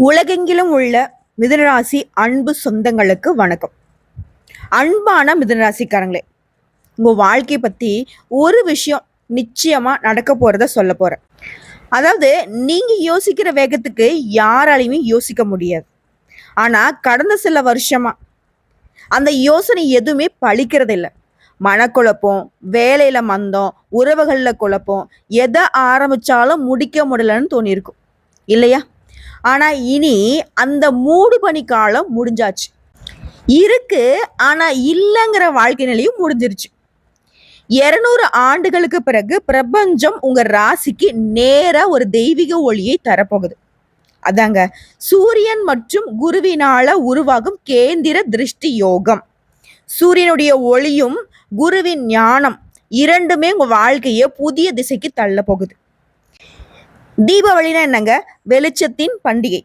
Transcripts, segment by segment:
உலகெங்கிலும் உள்ள மிதுனராசி அன்பு சொந்தங்களுக்கு வணக்கம். அன்பான மிதுனராசிக்காரங்களே, உங்க வாழ்க்கையை பத்தி ஒரு விஷயம் நிச்சயமா நடக்க போறத சொல்ல போறேன். அதாவது நீங்க யோசிக்கிற வேகத்துக்கு யாராலையுமே யோசிக்க முடியாது. ஆனா கடந்த சில வருஷமா அந்த யோசனை எதுவுமே பலிக்கிறது இல்லை. மனக்குழப்பம், வேலையில மந்தம், உறவுகள்ல குழப்பம், எதை ஆரம்பிச்சாலும் முடிக்க முடியலன்னு தோணியிருக்கும் இல்லையா? ஆனா இனி அந்த மூடு பனி காலம் முடிஞ்சாச்சு. இருக்கு, ஆனா இல்லைங்கிற வாழ்க்கை நிலையும் முடிஞ்சிருச்சு. 200 ஆண்டுகளுக்கு பிறகு பிரபஞ்சம் உங்க ராசிக்கு நேரா ஒரு தெய்வீக ஒளியை தரப்போகுது. அதாங்க சூரியன் மற்றும் குருவினால உருவாகும் கேந்திர திருஷ்டி யோகம். சூரியனுடைய ஒளியும் குருவின் ஞானம் இரண்டுமே உங்க வாழ்க்கையை புதிய திசைக்கு தள்ள போகுது. தீபாவளினா என்னங்க? வெளிச்சத்தின் பண்டிகை.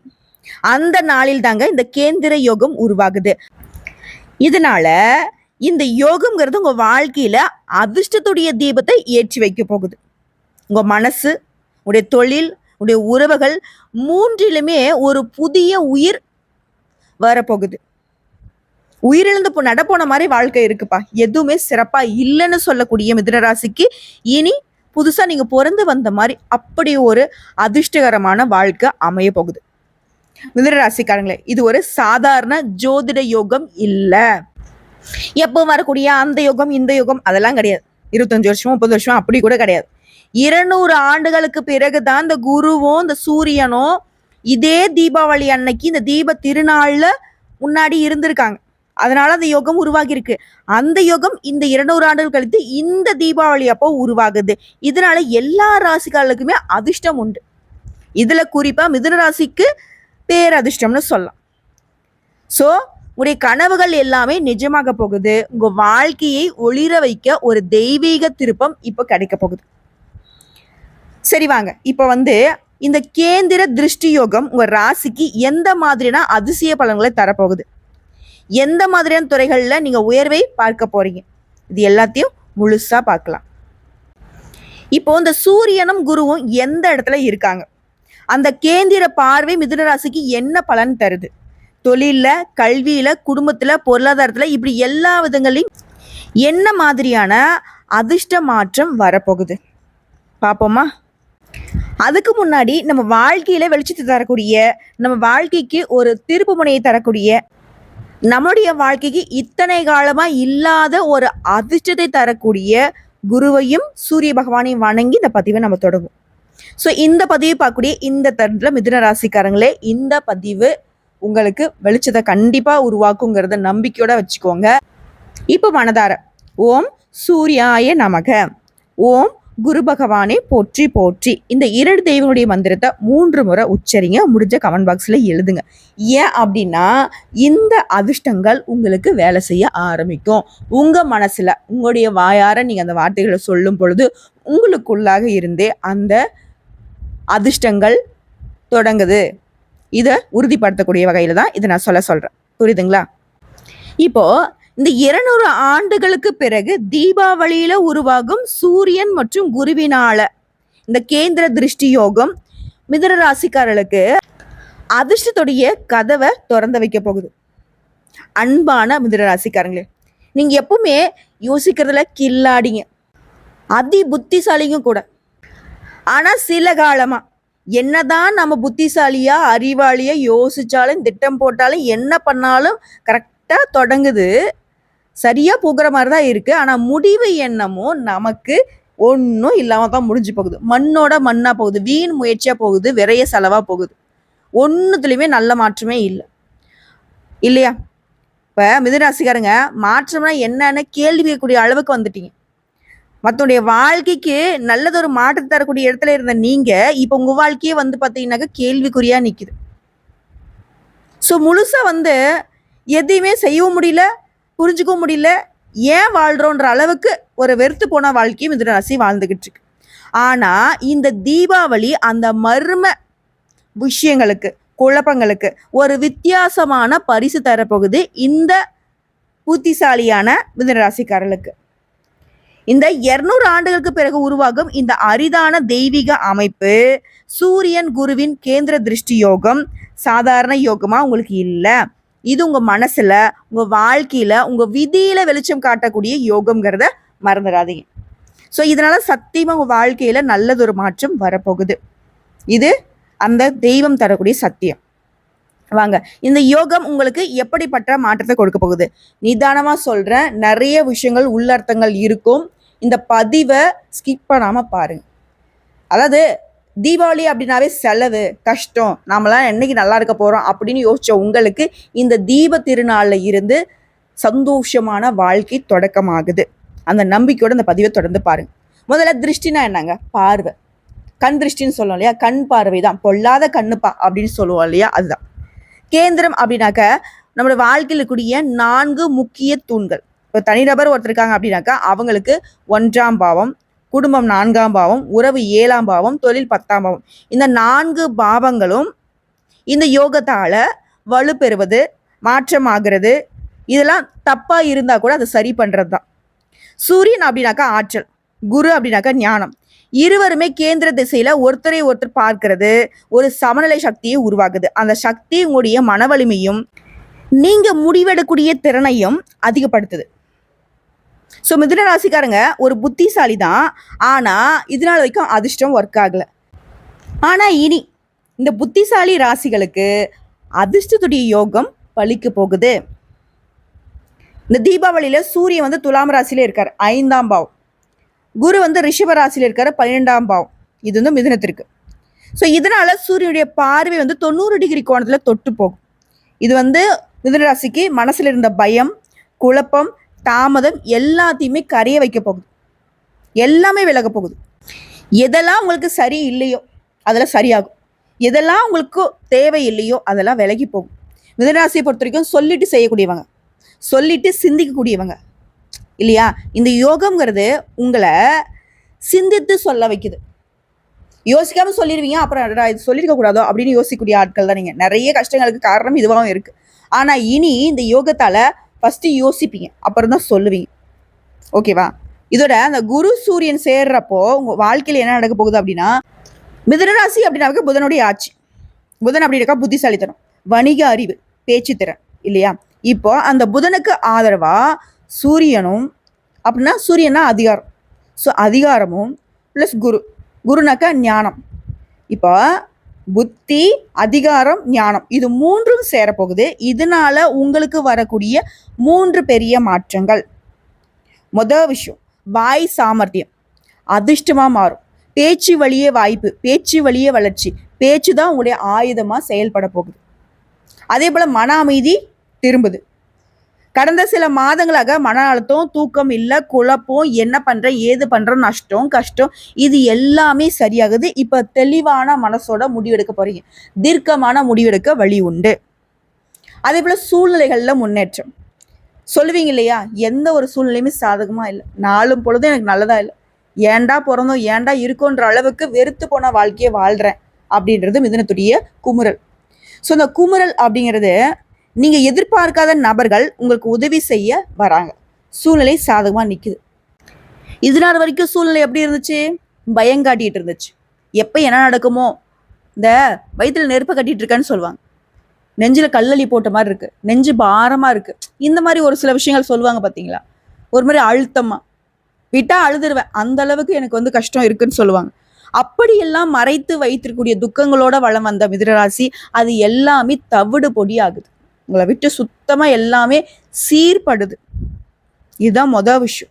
அந்த நாளில் தாங்க இந்த கேந்திர யோகம் உருவாகுது. இதனால இந்த யோகம்ங்கிறது உங்க வாழ்க்கையில அதிர்ஷ்டத்துடைய தீபத்தை ஏற்றி வைக்க போகுது. உங்க மனசு, உடைய தொழில், உடைய உறவுகள் மூன்றிலுமே ஒரு புதிய உயிர் வரப்போகுது. உயிரிழந்து நடப்போன மாதிரி வாழ்க்கை இருக்குப்பா, எதுவுமே சிறப்பா இல்லைன்னு சொல்லக்கூடிய மிதுனராசிக்கு இனி புதுசா நீங்க பிறந்து வந்த மாதிரி அப்படி ஒரு அதிர்ஷ்டகரமான வாழ்க்கை அமைய போகுது. மிதுனராசிக்காரங்களே, இது ஒரு சாதாரண ஜோதிட யோகம் இல்ல. எப்போ வரக்கூடிய அந்த யோகம் இந்த யோகம் அதெல்லாம் கிடையாது. 25 வருஷம் 30 வருஷம் அப்படி கூட கிடையாது. 200 ஆண்டுகளுக்கு பிறகுதான் இந்த குருவும் இந்த சூரியனும் இதே தீபாவளி அன்னைக்கு இந்த தீப திருநாள்ல முன்னாடி இருந்திருக்காங்க. அதனால அந்த யோகம் உருவாகி இருக்கு. அந்த யோகம் இந்த 200 ஆண்டுகள் கழித்து இந்த தீபாவளி அப்போ உருவாகுது. இதனால எல்லா ராசிக்காரர்களுக்குமே அதிர்ஷ்டம் உண்டு. இதுல குறிப்பா மிதுன ராசிக்கு பேரதிர்ஷ்டம்னு சொல்லலாம். ஸோ உங்களுடைய கனவுகள் எல்லாமே நிஜமாக போகுது. உங்க வாழ்க்கையை ஒளிர வைக்க ஒரு தெய்வீக திருப்பம் இப்போ கிடைக்க போகுது. சரி வாங்க, இப்போ இந்த கேந்திர திருஷ்டி யோகம் உங்க ராசிக்கு எந்த மாதிரியான அதிசய பலன்களை தரப்போகுது, எந்த மாதிரியான துறைகளில் நீங்க உயர்வை பார்க்க போறீங்க, இது எல்லாத்தையும் முழுசா பார்க்கலாம். இப்போ இந்த சூரியனும் குருவும் எந்த இடத்துல இருக்காங்க, அந்த கேந்திர பார்வை மிதுன ராசிக்கு என்ன பலன் தருது, தொழில, கல்வியில, குடும்பத்துல, பொருளாதாரத்துல, இப்படி எல்லா விதங்களையும் என்ன மாதிரியான அதிர்ஷ்ட மாற்றம் வரப்போகுது பார்ப்போமா? அதுக்கு முன்னாடி நம்ம வாழ்க்கையில வெளிச்சத்தை தரக்கூடிய, நம்ம வாழ்க்கைக்கு ஒரு திருப்பு முனையை தரக்கூடிய, நம்முடைய வாழ்க்கைக்கு இத்தனை காலமா இல்லாத ஒரு அதிர்ஷ்டத்தை தரக்கூடிய குருவையும் சூரிய பகவானையும் வணங்கி இந்த பதிவை நம்ம தொடங்கும். ஸோ இந்த பதிவை பார்க்கக்கூடிய இந்த தருணத்தில் மிதுன ராசிக்காரங்களே, இந்த பதிவு உங்களுக்கு வெளிச்சத்தை கண்டிப்பா உருவாக்குங்கிறத நம்பிக்கையோட வச்சுக்கோங்க. இப்போ மனதார ஓம் சூர்யாய நமக, ஓம் குரு பகவானே போற்றி போற்றி, இந்த 2 தெய்வங்களுடைய மந்திரத்தை 3 முறை உச்சரிங்க. முடிஞ்ச கமெண்ட் பாக்ஸ்ல எழுதுங்க. ஏன் அப்படின்னா இந்த அதிர்ஷ்டங்கள் உங்களுக்கு வேலை செய்ய ஆரம்பிக்கும். உங்க மனசுல உங்களுடைய வாயார நீங்க அந்த வார்த்தைகளை சொல்லும் பொழுது உங்களுக்குள்ளாக இருந்தே அந்த அதிர்ஷ்டங்கள் தொடங்குது. இதை உறுதிப்படுத்தக்கூடிய வகையில தான் இதை நான் சொல்றேன். புரியுதுங்களா? இப்போ இந்த 200 ஆண்டுகளுக்கு பிறகு தீபாவளியில உருவாகும் சூரியன் மற்றும் குருவினால இந்த கேந்திர திருஷ்டி யோகம் மிதுன ராசிக்காரர்களுக்கு அதிர்ஷ்டத்துடைய கதவை திறந்து வைக்க போகுது. அன்பான மிதுன ராசிக்காரங்களே, நீங்க எப்பவுமே யோசிக்கிறதுல கில்லாடிங்க, அதி புத்திசாலிங்க கூட. ஆனா சில காலமா என்னதான் நம்ம புத்திசாலியா அறிவாளியா யோசிச்சாலும் திட்டம் போட்டாலும் என்ன பண்ணாலும் கரெக்டா தொடங்குது, சரியா போகிற மாதிரி தான் இருக்கு. ஆனா முடிவு என்னமோ நமக்கு ஒன்றும் இல்லாம தான் முடிஞ்சு போகுது. மண்ணோட மண்ணா போகுது, வீண் முயற்சியா போகுது, விரைய செலவா போகுது. ஒன்றுத்துலையுமே நல்ல மாற்றமே இல்லை இல்லையா? இப்போ மிதுனராசிக்காரங்க மாற்றம்னா என்னன்னு கேள்வி கேட்கக்கூடிய அளவுக்கு வந்துட்டீங்க. மற்றவனுடைய வாழ்க்கைக்கு நல்லதொரு மாற்றத்தை தரக்கூடிய இடத்துல இருந்த நீங்க இப்போ உங்க வாழ்க்கையே பார்த்தீங்கன்னாக்க கேள்விக்குறியா நிக்குது. ஸோ முழுசா எதையுமே செய்யவும் முடியல, புரிஞ்சுக்கவும் முடியல, ஏன் வாழ்றோன்ற அளவுக்கு ஒரு வெறுத்து போன வாழ்க்கையும் மிதுன ராசி வாழ்ந்துகிட்டு இருக்கு. ஆனா இந்த தீபாவளி அந்த மர்ம விஷயங்களுக்கு, குழப்பங்களுக்கு ஒரு வித்தியாசமான பரிசு தரப்போகுது இந்த புத்திசாலியான மிதுன ராசிக்காரர்களுக்கு. இந்த 200 ஆண்டுகளுக்கு பிறகு உருவாகும் இந்த அரிதான தெய்வீக அமைப்பு சூரியன் குருவின் கேந்திர திருஷ்டி யோகம் சாதாரண யோகமா உங்களுக்கு இல்லை. இது உங்க மனசுல, உங்க வாழ்க்கையில, உங்க விதியில வெளிச்சம் காட்டக்கூடிய யோகம்ங்கிறத மறந்துடாதீங்க. ஸோ இதனால சத்தியமா உங்க வாழ்க்கையில நல்லதொரு மாற்றம் வரப்போகுது. இது அந்த தெய்வம் தரக்கூடிய சத்தியம். வாங்க, இந்த யோகம் உங்களுக்கு எப்படிப்பட்ட மாற்றத்தை கொடுக்க போகுது நிதானமா சொல்றேன். நிறைய விஷயங்கள் உள்ளர்த்தங்கள் இருக்கும். இந்த பதிவை ஸ்கிப் பண்ணாம பாருங்க. அதாவது தீபாவளி அப்படின்னாவே செலவு, கஷ்டம், நாமெல்லாம் என்னைக்கு நல்லா இருக்க போறோம் அப்படின்னு யோசிச்ச உங்களுக்கு இந்த தீப திருநாள்ல இருந்து சந்தோஷமான வாழ்க்கை தொடக்கமாகுது. அந்த நம்பிக்கையோட இந்த பதிவை தொடர்ந்து பாருங்க. முதல்ல திருஷ்டினா என்னங்க? பார்வை. கண் திருஷ்டின்னு சொல்லுவோம் இல்லையா? கண் பார்வை தான். பொல்லாத கண்ணுப்பா அப்படின்னு சொல்லுவோம் இல்லையா? அதுதான். கேந்திரம் அப்படின்னாக்க நம்மளோட வாழ்க்கையில் இருக்கக்கூடிய 4 முக்கிய தூண்கள். இப்போ தனிநபர் ஒருத்தர் இருக்காங்க அப்படின்னாக்கா அவங்களுக்கு 1ஆம் பாவம், குடும்பம் 4ஆம் பாவம், உறவு 7ஆம் பாவம், தொழில் 10ஆம் பாவம். இந்த 4 பாவங்களும் இந்த யோகத்தால வலுப்பெறுவது, மாற்றமாகிறது, இதெல்லாம் தப்பா இருந்தா கூட அதை சரி பண்றது தான். சூரியன் அப்படின்னாக்கா ஆற்றல், குரு அப்படின்னாக்கா ஞானம். இருவருமே கேந்திர திசையில ஒருத்தரை ஒருத்தர் பார்க்கிறது ஒரு சமநிலை சக்தியை உருவாக்குது. அந்த சக்தி உங்களுடைய மன வலிமையும் நீங்க முடிவெடுக்கக்கூடிய திறனையும் அதிகப்படுத்துது. ஸோ மிதுன ராசிக்காரங்க ஒரு புத்திசாலி தான். ஆனா இதனால வரைக்கும் அதிர்ஷ்டம் ஒர்க் ஆகல. ஆனா இனி இந்த புத்திசாலி ராசிகளுக்கு அதிர்ஷ்டத்துடைய யோகம் பலிக்க போகுது. இந்த தீபாவளியில சூரியன் துலாம் ராசியில இருக்காரு, 5ஆம் பாவம். குரு ரிஷப ராசியில இருக்காரு, 12ஆம் பாவம். இது மிதுனத்திற்கு. ஸோ இதனால சூரியனுடைய பார்வை 90 டிகிரி கோணத்துல தொட்டு போகும். இது மிதுன ராசிக்கு மனசுல இருந்த பயம், குழப்பம், தாமதம் எல்லாத்தையுமே கரைய வைக்க போகுது. எல்லாமே விலக போகுது. எதெல்லாம் உங்களுக்கு சரி இல்லையோ அதெல்லாம் சரியாகும். எதெல்லாம் உங்களுக்கு தேவை இல்லையோ அதெல்லாம் விலகி போகும். மிதுனராசியை பொறுத்த வரைக்கும் சொல்லிட்டு செய்யக்கூடியவங்க, சொல்லிட்டு சிந்திக்கக்கூடியவங்க இல்லையா? இந்த யோகம்ங்கிறது உங்களை சிந்தித்து சொல்ல வைக்குது. யோசிக்காம சொல்லிடுவீங்க, அப்புறம் இது சொல்லியிருக்க கூடாதோ அப்படின்னு யோசிக்கக்கூடிய ஆட்கள் தான் நீங்க. நிறைய கஷ்டங்களுக்கு காரணம் இதுவாகவும் இருக்கு. ஆனா இனி இந்த யோகத்தால ஃபர்ஸ்ட் யோசிப்பீங்க, அப்புறம் தான் சொல்லுவீங்க. ஓகேவா? இதோட அந்த குரு சூரியன் சேர்றப்போ உங்க வாழ்க்கையில என்ன நடக்க போகுது அப்படின்னா, மிதுனராசி அப்படின்னாக்க புதனுடைய ஆட்சி. புதன் அப்படி இருக்கா புத்திசாலித்தனம், வணிக அறிவு, பேச்சு திறன் இல்லையா? இப்போ அந்த புதனுக்கு ஆதரவா சூரியனும், அப்படின்னா சூரியனா அதிகாரம், ஸோ அதிகாரமும் ப்ளஸ் குருனாக்கா ஞானம். இப்போ புத்தி, அதிகாரம், ஞானம் இது 3ம் சேரப்போகுது. இதனால உங்களுக்கு வரக்கூடிய 3 பெரிய மாற்றங்கள். முதல் விஷயம், வாய் சாமர்த்தியம் அதிர்ஷ்டமா மாறும். பேச்சு வழியே வாய்ப்பு, பேச்சு வழியே வளர்ச்சி. பேச்சு தான் உங்களுடைய ஆயுதமா செயல்பட போகுது. அதே போல மன அமைதி திரும்புது. கடந்த சில மாதங்களாக மன அழுத்தம், தூக்கம் இல்லை, குழப்பம், என்ன பண்றேன், ஏது பண்றோம், நஷ்டம், கஷ்டம், இது எல்லாமே சரியாகுது. இப்ப தெளிவான மனசோட முடிவெடுக்க போறீங்க. தீர்க்கமான முடிவெடுக்க வழி உண்டு. அதே போல சூழ்நிலைகள்ல முன்னேற்றம். சொல்லுவீங்க இல்லையா, எந்த ஒரு சூழ்நிலையுமே சாதகமா இல்லை, நாளும் பொழுதும் எனக்கு நல்லதா இல்லை, ஏண்டா பிறந்தோம், ஏண்டா இருக்கோன்ற அளவுக்கு வெறுத்து போன வாழ்க்கையை வாழ்றேன் அப்படின்றது மிதுனத்துடைய குமுறல். ஸோ இந்த குமுறல் அப்படிங்கிறது நீங்க எதிர்பார்க்காத நபர்கள் உங்களுக்கு உதவி செய்ய வராங்க. சூழ்நிலை சாதகமா நிக்குது. இதனால வரைக்கும் சூழ்நிலை எப்படி இருந்துச்சு? பயங்காட்டிட்டு இருந்துச்சு. எப்ப என்ன நடக்குமோ, இந்த வயிற்றுல நெருப்பை கட்டிட்டு இருக்கான்னு சொல்லுவாங்க, நெஞ்சில கல்லளி போட்ட மாதிரி இருக்கு, நெஞ்சு பாரமா இருக்கு, இந்த மாதிரி ஒரு சில விஷயங்கள் சொல்லுவாங்க பாத்தீங்களா? ஒரு மாதிரி அழுத்தமா, விட்டா அழுதுருவேன், அந்த அளவுக்கு எனக்கு கஷ்டம் இருக்குன்னு சொல்லுவாங்க. அப்படியெல்லாம் மறைத்து வைத்திருக்கக்கூடிய துக்கங்களோட வளம் வந்த மிதுனராசி அது எல்லாமே தவிடு பொடி ஆகுது. உங்களை விட்டு சுத்தமா எல்லாமே சீர்படுது. இதுதான் மொதல் விஷயம்.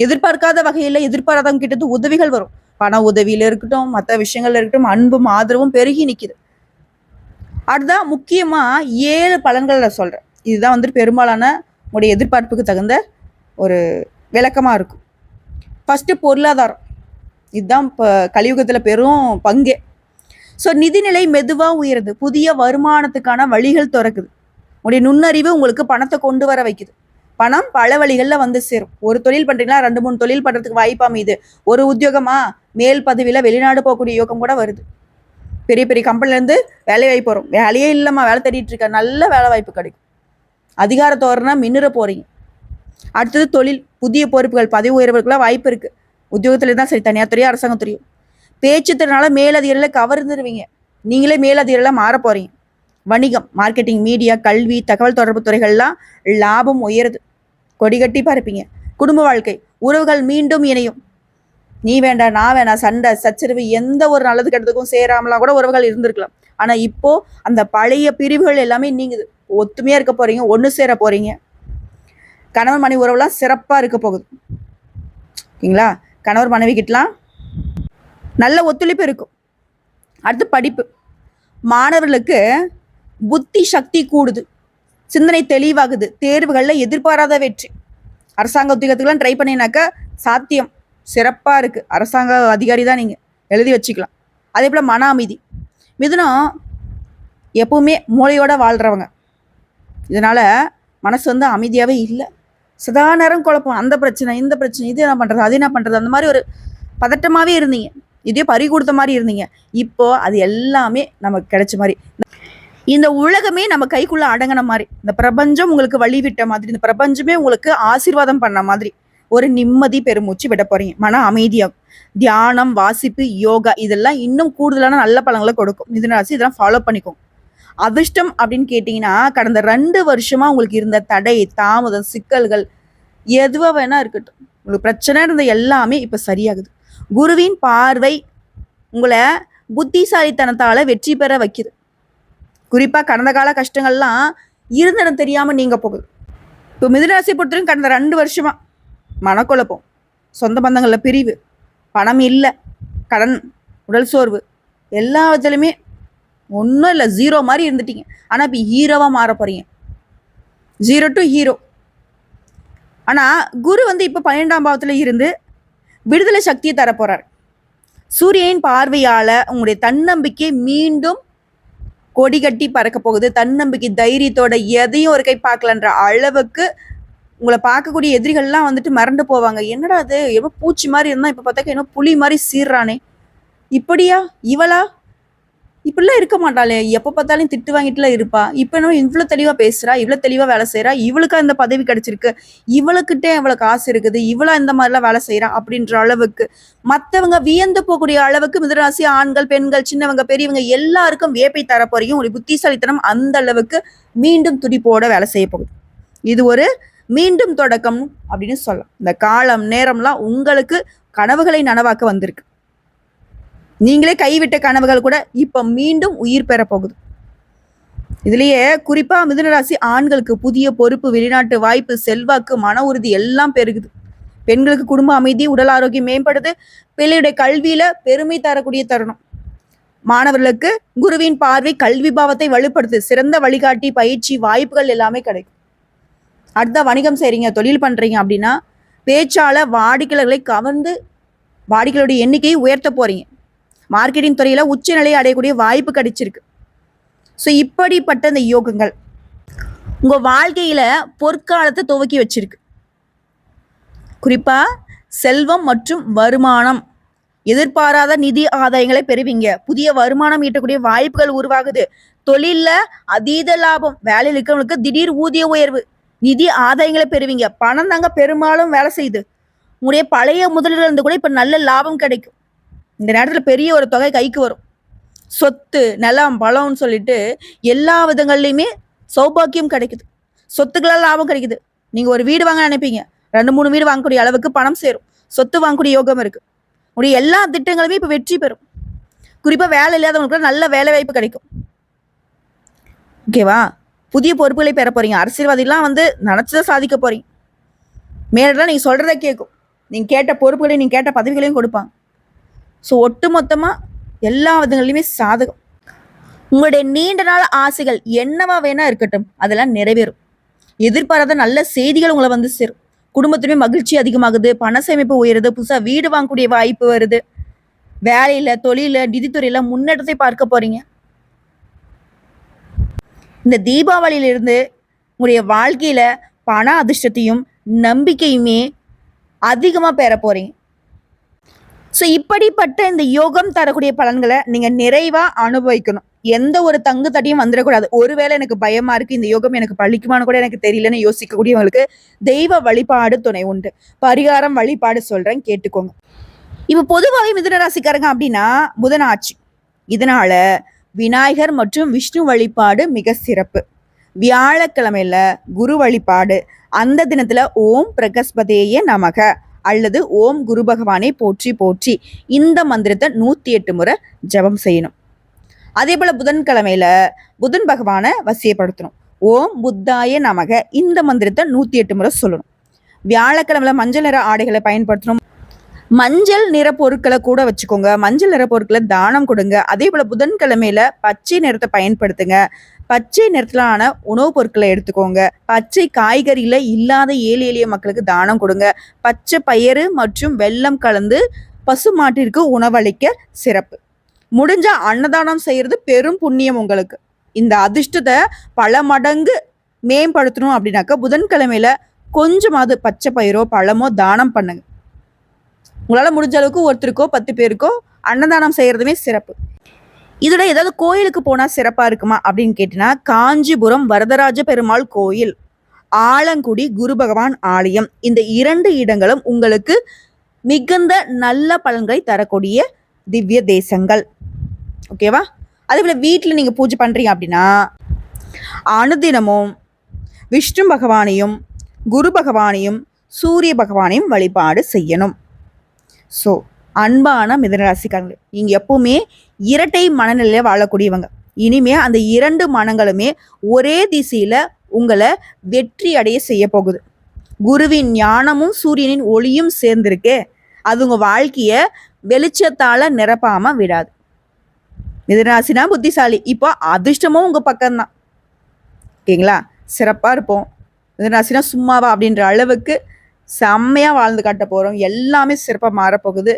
எதிர்பார்க்காத வகையில எதிர்பாராதவங்க கிட்ட உதவிகள் வரும். பண உதவியில இருக்கட்டும், மற்ற விஷயங்கள்ல இருக்கட்டும், அன்பும் ஆதரவும் பெருகி நிக்குது. அதுதான் முக்கியமா 7 பலன்கள் சொல்றேன். இதுதான் பெரும்பாலான உங்களுடைய எதிர்பார்ப்புக்கு தகுந்த ஒரு விளக்கமா இருக்கும். ஃபர்ஸ்ட் பொருளாதாரம். இதுதான் இப்போ கலியுகத்துல பெரும் பங்கே. ஸோ நிதிநிலை மெதுவா உயருது. புதிய வருமானத்துக்கான வழிகள் திறக்குது. உங்களுடைய நுண்ணறிவு உங்களுக்கு பணத்தை கொண்டு வர வைக்குது. பணம் பல வழிகளில் சேரும். ஒரு தொழில் பண்றீங்களா, 2-3 தொழில் பண்றதுக்கு வாய்ப்பா மீது. ஒரு உத்தியோகமா, மேல் பதவியில வெளிநாடு போகக்கூடிய யோகம் கூட வருது. பெரிய பெரிய கம்பெனிலேருந்து வேலை வாய்ப்பு வரும். வேலையே இல்லைம்மா, வேலை தேடிட்டு இருக்க, நல்ல வேலை வாய்ப்பு கிடைக்கும். அதிகாரத்தோரனா மின்னுற போறீங்க. அடுத்தது தொழில், புதிய பொறுப்புகள், பதவி உயர்வுகளுக்குலாம் வாய்ப்பு இருக்கு. உத்தியோகத்துல தான் சரி, தனியார் துறையோ அரசாங்கத்துறையோ. பேச்சு திறனால மேலதிகாரிகளை கவர்ந்துருவீங்க. நீங்களே மேலதிகாரிகளா மாற போறீங்க. வணிகம், மார்க்கெட்டிங், மீடியா, கல்வி, தகவல் தொடர்பு துறைகள்லாம் லாபம் உயருது. கொடிகட்டி பறப்பீங்க. குடும்ப வாழ்க்கை, உறவுகள் மீண்டும் இணையும். நீ வேண்டாம் நான் வேணாம், சண்டை சச்சரவு, எந்த ஒரு நல்லது கெட்டதுக்கும் சேராமலாம் கூட உறவுகள் இருந்திருக்கலாம். ஆனா இப்போ அந்த பழைய பிரிவுகள் எல்லாமே நீங்குது. ஒத்துமையா இருக்க போறீங்க, ஒன்று சேர போறீங்க. கணவன் மனைவி உறவுலாம் சிறப்பா இருக்க போகுது. ஓகேங்களா? கணவர் மனைவி கிட்டலாம் நல்ல ஒத்துழைப்பு இருக்கும். அடுத்து படிப்பு, மாணவர்களுக்கு புத்தி சக்தி கூடுது, சிந்தனை தெளிவாகுது, தேர்வுகளில் எதிர்பாராத வெற்றி. அரசாங்க உத்தியோகத்துக்குலாம் ட்ரை பண்ணினாக்கா சாத்தியம் சிறப்பாக இருக்குது. அரசாங்க அதிகாரி தான் நீங்கள், எழுதி வச்சுக்கலாம். அதே போல் மன அமைதி. மிதுனம் எப்பவுமே மூளையோட வாழ்கிறவங்க, இதனால் மனசு வந்து அமைதியாகவே இல்லை. சதா நேரம் குழப்பம், அந்த பிரச்சனை இந்த பிரச்சனை, இது என்ன பண்ணுறது அது என்ன பண்ணுறது, அந்த மாதிரி ஒரு பதட்டமாகவே இருந்தீங்க. இதே பறி கொடுத்த மாதிரி இருந்தீங்க. இப்போ அது எல்லாமே நமக்கு கிடைச்ச மாதிரி, இந்த உலகமே நம்ம கைக்குள்ள அடங்கின மாதிரி, இந்த பிரபஞ்சம் உங்களுக்கு வழி விட்ட மாதிரி, இந்த பிரபஞ்சமே உங்களுக்கு ஆசீர்வாதம் பண்ண மாதிரி ஒரு நிம்மதி பெருமூச்சு விட போறீங்க. மன அமைதியாகும். தியானம், வாசிப்பு, யோகா இதெல்லாம் இன்னும் கூடுதலான நல்ல பலன்களை கொடுக்கும். மிதுன ராசி இதெல்லாம் ஃபாலோ பண்ணிக்கோங்க. அதிர்ஷ்டம் அப்படின்னு கேட்டிங்கன்னா, கடந்த 2 வருஷமா உங்களுக்கு இருந்த தடை, தாமதம், சிக்கல்கள் எதுவா வேணா இருக்கட்டும், உங்களுக்கு பிரச்சனை இருந்த எல்லாமே இப்போ சரியாகுது. குருவின் பார்வை உங்களை புத்திசாலித்தனத்தால வெற்றி பெற வைக்குது. குறிப்பாக கடந்த கால கஷ்டங்கள்லாம் இருந்திடம் தெரியாமல் நீங்க போகுது. இப்போ மிதுனராசி பொறுத்தவரைக்கும் கடந்த 2 வருஷமா மனக்குழப்பம், சொந்த பந்தங்களில் பிரிவு, பணம் இல்லை, கடன், உடல் சோர்வு, எல்லா விதத்துலையுமே ஒன்றும் இல்லை, ஜீரோ மாதிரி இருந்துட்டீங்க. ஆனால் இப்போ ஹீரோவாக மாற போறீங்க. 0 to ஹீரோ. ஆனால் குரு வந்து இப்போ 12ஆம் பாவத்தில் இருந்து விடுதலை சக்தியை தரப்போறார். சூரியனின் பார்வையால் உங்களுடைய தன்னம்பிக்கை மீண்டும் கொடி கட்டி பறக்க போகுது. தன்னம்பிக்கை, தைரியத்தோட எதையும் ஒரு கை பார்க்கலன்ற அளவுக்கு உங்களை பார்க்கக்கூடிய எதிரிகள்லாம் வந்துட்டு மறந்து போவாங்க. என்னடா அது, எவ்வளோ பூச்சி மாதிரி இருந்தால் இப்போ பார்த்தாக்க என்ன புலி மாதிரி சீர்றானே, இப்படியா இவளா, இப்படிலாம் இருக்க மாட்டாளே, எப்போ பார்த்தாலும் திட்டு வாங்கிட்டுலாம் இருப்பா, இப்போ என்ன இவ்வளோ தெளிவாக பேசுகிறா, இவ்வளோ தெளிவாக வேலை செய்கிறா, இவளுக்கா இந்த பதவி கிடைச்சிருக்கு, இவளுக்கிட்டே இவ்வளோ காசு இருக்குது, இவளா இந்த மாதிரிலாம் வேலை செய்கிறா அப்படின்ற அளவுக்கு மற்றவங்க வியந்து போகக்கூடிய அளவுக்கு மிதுனராசி ஆண்கள், பெண்கள், சின்னவங்க, பெரியவங்க எல்லாருக்கும் வியப்பை தர போறீங்க. உங்களுடைய புத்திசாலித்தனம் அந்த அளவுக்கு மீண்டும் துடிப்போட வேலை செய்ய போகுது. இது ஒரு மீண்டும் தொடக்கம் அப்படின்னு சொல்லலாம். இந்த காலம் நேரம்லாம் உங்களுக்கு கனவுகளை நனவாக்க வந்திருக்கு. நீங்களே கைவிட்ட கனவுகள் கூட இப்ப மீண்டும் உயிர் பெற போகுது. இதுலயே குறிப்பா மிதுனராசி ஆண்களுக்கு புதிய பொறுப்பு, வெளிநாட்டு வாய்ப்பு, செல்வாக்கு, மன உறுதி எல்லாம் பெருகுது. பெண்களுக்கு குடும்ப அமைதி, உடல் ஆரோக்கியம் மேம்படுது. பிள்ளையுடைய கல்வியில பெருமை தரக்கூடிய தருணம். மாணவர்களுக்கு குருவின் பார்வை கல்வி பாவத்தை வலுப்படுத்து. சிறந்த வழிகாட்டி, பயிற்சி, வாய்ப்புகள் எல்லாமே கிடைக்கும். அடுத்த வணிகம் செய்றீங்க, தொழில் பண்றீங்க அப்படின்னா பேச்சால வாடிக்கையாளர்களை கவர்ந்து வாடிக்கையாளருடைய எண்ணிக்கையை உயர்த்த போறீங்க. மார்க்கெட்டிங் துறையில உச்ச நிலையை அடையக்கூடிய வாய்ப்பு கிடைச்சிருக்கு. ஸோ இப்படிப்பட்ட இந்த யோகங்கள் உங்க வாழ்க்கையில பொற்காலத்தை துவக்கி வச்சிருக்கு. குறிப்பா செல்வம் மற்றும் வருமானம், எதிர்பாராத நிதி ஆதாயங்களை பெறுவீங்க. புதிய வருமானம் ஈட்டக்கூடிய வாய்ப்புகள் உருவாகுது. தொழில்ல அதீத லாபம், வேலையில் இருக்கிறவங்களுக்கு திடீர் ஊதிய உயர்வு, நிதி ஆதாயங்களை பெறுவீங்க. பணம் தாங்க பெரும்பாலும் வேலை செய்யுது. உங்களுடைய பழைய முதலீடுல இருந்து கூட இப்ப நல்ல லாபம் கிடைக்கும். இந்த நேரத்தில் பெரிய ஒரு தொகை கைக்கு வரும். சொத்து, நிலம், பலம்னு சொல்லிட்டு எல்லா விதங்கள்லையுமே சௌபாக்கியம் கிடைக்குது. சொத்துக்களால் லாபம் கிடைக்குது. நீங்க ஒரு வீடு வாங்க நினைப்பீங்க, 2-3 வீடு வாங்கக்கூடிய அளவுக்கு பணம் சேரும். சொத்து வாங்கக்கூடிய யோகம் இருக்கு. உடைய எல்லா திட்டங்களுமே இப்ப வெற்றி பெறும். குறிப்பா வேலை இல்லாதவங்களுக்கு நல்ல வேலை வாய்ப்பு கிடைக்கும். ஓகேவா? புதிய பொறுப்புகளை பெற போறீங்க. அரசியல்வாதிகள்லாம் வந்து நினைச்சதை சாதிக்க போறீங்க. மேலாம் நீங்க சொல்றதை கேட்கும். நீங்க கேட்ட பொறுப்புகளையும் நீங்க கேட்ட பதவிகளையும் கொடுப்பாங்க. ஸோ ஒட்டு மொத்தமாக எல்லா விதங்கள்லையுமே சாதகம். உங்களுடைய நீண்ட நாள் ஆசைகள் என்னவா வேணா இருக்கட்டும், அதெல்லாம் நிறைவேறும். எதிர்பாராத நல்ல செய்திகள் உங்களை வந்து சேரும். குடும்பத்துலேயுமே மகிழ்ச்சி அதிகமாகுது, பண சேமிப்பு உயருது, புதுசாக வீடு வாங்கக்கூடிய வாய்ப்பு வருது. வேலையில், தொழில, நிதித்துறையில முன்னேற்றத்தை பார்க்க போறீங்க. இந்த தீபாவளியிலிருந்து உங்களுடைய வாழ்க்கையில பண அதிர்ஷ்டத்தையும் நம்பிக்கையுமே அதிகமாக பெற போறீங்க. ஸோ இப்படிப்பட்ட இந்த யோகம் தரக்கூடிய பலன்களை நீங்க நிறைவா அனுபவிக்கணும். எந்த ஒரு தங்கு தட்டியும் வந்துடக்கூடாது. ஒருவேளை எனக்கு பயமா இருக்கு, இந்த யோகம் எனக்கு பழிக்குமான்னு கூட எனக்கு தெரியலன்னு யோசிக்கக்கூடியவங்களுக்கு தெய்வ வழிபாடு துணை உண்டு. பரிகாரம் வழிபாடு சொல்றேன், கேட்டுக்கோங்க. இப்ப பொதுவாகவே மிதுன ராசிக்காரங்க அப்படின்னா புதன் ஆட்சி. இதனால விநாயகர் மற்றும் விஷ்ணு வழிபாடு மிக சிறப்பு. வியாழக்கிழமையில குரு வழிபாடு. அந்த தினத்துல ஓம் பிரகஸ்பதேய நமக அல்லது ஓம் குரு பகவானை போற்றி போற்றி இந்த மந்திரத்தை 108 முறை ஜபம் செய்யணும். அதே போல புதன்கிழமையில புதன் பகவானை வசியப்படுத்தணும். ஓம் புத்தாய நமக இந்த மந்திரத்தை 108 முறை சொல்லணும். வியாழக்கிழமையில மஞ்சள் நிற ஆடைகளை பயன்படுத்தணும். மஞ்சள் நிற பொருட்களை கூட வச்சுக்கோங்க. மஞ்சள் நிற பொருட்களை தானம் கொடுங்க. அதே போல புதன்கிழமையில பச்சை நிறத்தை பயன்படுத்துங்க. பச்சை நிறத்திலான உணவுப் பொருட்களை எடுத்துக்கோங்க. பச்சை காய்கறியில இல்லாத ஏழை எளிய மக்களுக்கு தானம் கொடுங்க. பச்சை பயிறு மற்றும் வெல்லம் கலந்து பசு மாட்டிற்கு உணவளிக்க சிறப்பு. முடிஞ்சா அன்னதானம் செய்யறது பெரும் புண்ணியம் உங்களுக்கு. இந்த அதிர்ஷ்டத்தை பல மடங்கு மேம்படுத்தணும் அப்படின்னாக்கா புதன்கிழமையில கொஞ்சமாவது பச்சை பயிரோ பழமோ தானம் பண்ணுங்க. உங்களால முடிஞ்ச அளவுக்கு ஒருத்தருக்கோ 10 பேருக்கோ அன்னதானம் செய்யறதுமே சிறப்பு. இதோட ஏதாவது கோயிலுக்கு போனா சிறப்பா இருக்குமா அப்படின்னு கேட்டீங்கன்னா, காஞ்சிபுரம் வரதராஜ பெருமாள் கோயில், ஆலங்குடி குரு பகவான் ஆலயம், இந்த 2 இடங்களும் உங்களுக்கு மிகுந்த நல்ல பலன்களை தரக்கூடிய திவ்ய தேசங்கள். ஓகேவா? அதே போல வீட்டில் நீங்க பூஜை பண்றீங்க அப்படின்னா அனுதினமும் விஷ்ணு பகவானையும் குரு பகவானையும் சூரிய பகவானையும் வழிபாடு செய்யணும். ஸோ அன்பான மிதுனராசிக்காரங்களே, நீங்க எப்பவுமே இரட்டை மனநிலையில வாழக்கூடியவங்க. இனிமே அந்த 2 மனங்களுமே ஒரே திசையில உங்களை வெற்றி அடைய செய்ய போகுது. குருவின் ஞானமும் சூரியனின் ஒளியும் சேர்ந்திருக்கே, அது உங்க வாழ்க்கைய வெளிச்சத்தால நிரப்பாம விடாது. மிதுனராசினா புத்திசாலி, இப்போ அதிர்ஷ்டமும் உங்க பக்கம்தான். ஓகேங்களா? சிறப்பா இருப்போம். மிதுனராசினா சும்மாவா அப்படின்ற அளவுக்கு செம்மையா வாழ்ந்து காட்ட போறோம். எல்லாமே சிறப்பா மாறப்போகுது.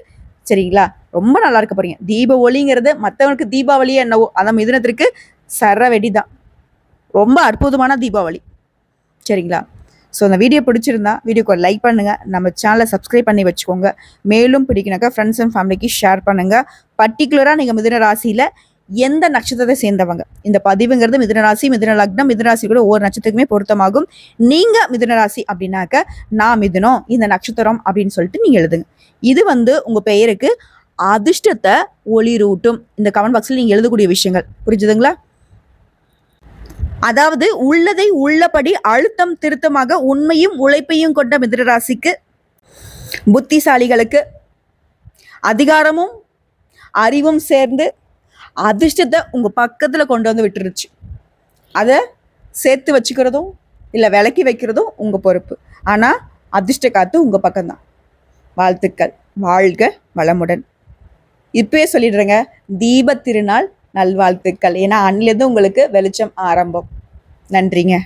சரிங்களா? ரொம்ப நல்லா இருக்க போறீங்க. தீப ஒளிங்கிறது மற்றவங்களுக்கு தீபாவளியே என்னவோ, அதான் மிதுனத்திற்கு சர வெடிதான். ரொம்ப அற்புதமான தீபாவளி. சரிங்களா? ஸோ அந்த வீடியோ பிடிச்சிருந்தா வீடியோக்கு ஒரு லைக் பண்ணுங்க. நம்ம சேனலை சப்ஸ்கிரைப் பண்ணி வச்சுக்கோங்க. மேலும் பிடிக்கினாக்கா ஃப்ரெண்ட்ஸ் அண்ட் ஃபேமிலிக்கு ஷேர் பண்ணுங்க. பர்டிகுலராக நீங்கள் மிதுன ராசியில எந்த நட்சத்திரத்தை சேர்ந்தவங்க, இந்த பதிவுங்கிறது மிதுன ராசி, மிதுன லக்னம், மிதுன ராசி கூட ஒவ்வொரு நட்சத்திரத்துக்குமே பொருத்தமாகும். நீங்க மிதுன ராசி அப்படின்னாக்க நான் மிதுனம் இந்த நட்சத்திரம் அப்படின்னு சொல்லிட்டு நீங்க எழுதுங்க. இது உங்க பெயருக்கு அதிர்ஷ்டத்தை ஒளிரூட்டும். இந்த கமெண்ட் பாக்ஸில் நீங்க எழுதக்கூடிய விஷயங்கள் புரிஞ்சுதுங்களா? அதாவது உள்ளதை உள்ளபடி அழுத்தம் திருத்தமாக உண்மையும் உழைப்பையும் கொண்ட மிதுன ராசிக்கு, புத்திசாலிகளுக்கு அதிகாரமும் அறிவும் சேர்ந்து அதிர்ஷ்டத்தை உங்க பக்கத்துல கொண்டு வந்து விட்டுருச்சு. அதை சேர்த்து வச்சுக்கிறதும் இல்லை விலக்கி வைக்கிறதும் உங்க பொறுப்பு. ஆனா அதிர்ஷ்ட காத்து உங்க பக்கம்தான். வாழ்த்துக்கள். வாழ்க வளமுடன். இப்பயே சொல்லிடுறேங்க, தீப திருநாள் நல்வாழ்த்துக்கள். ஏன்னா அன்னிலிருந்து உங்களுக்கு வெளிச்சம் ஆரம்பம். நன்றிங்க.